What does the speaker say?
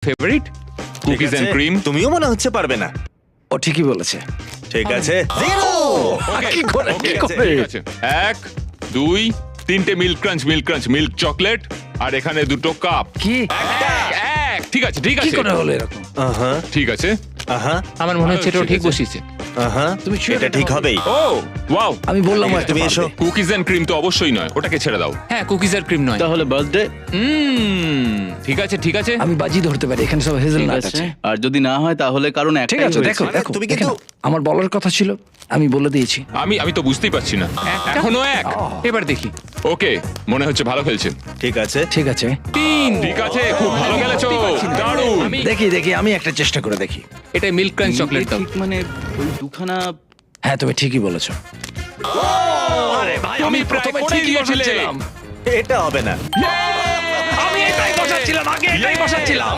Favourite cookies ঠিক and আছে, cream. তুমিও মনে হচ্ছে পারবে না। ও ঠিকই বলেছে। ঠিক আছে, জিরো। কি করে কি করে? ঠিক আছে, 1 2 3টে মিল্ক ক্রাঞ্চ মিল্ক চকলেট আর এখানে দুটো কাপ। কি ঠিক আছে ঠিক কি আছে করে হলো এরকম? আহা ঠিক আছে। আহা আমার মনে হচ্ছে এটাও ঠিক বসিয়েছে। আহা, তুমি sure এটা এটা ঠিক হবেই। ও ওয়াও, আমি বললাম ঠিক আছে, তুমি এসো। কুকিজ এন্ড ক্রিম তো অবশ্যই নয়, ওটাকে ছেড়ে দাও। হ্যাঁ, কুকিজ আর ক্রিম নয়। তাহলে বার্থডে ঠিক আছে ঠিক আছে। আমি বাজি ধরতে পারি, এখানে সব হেজেলনাট আছে। আর যদি না হয় তাহলে কারণ ঠিক একটাই আছে, হয়েছে। দেখো আরে, দেখো তুমি দেখে কিন্তু- নাও। আমার বলার কথা ছিল, আমি বলে দিয়েছি। আমি তো বুঝতেই পারছি না, এখনো এক। এবার দেখি। ওকে, মনে হচ্ছে ভালো খেলছে। ঠিক আছে, ঠিক আছে, 3। ঠিক আছে, খুব ভালো খেলেছো, দারুণ। দেখি আমি একটা চেষ্টা করে দেখি। এটা মিল্ক ক্রাঞ্চ চকলেট দাও। ঠিক মানে ওই দুখানা হ্যাঁ, তুমি ঠিকই বলেছো। আমি প্রথমে ঠিকই বসাচ্ছিলাম। এটা হবে না। আমি এটাই বসাচ্ছিলাম, আগে এটাই বসাচ্ছিলাম।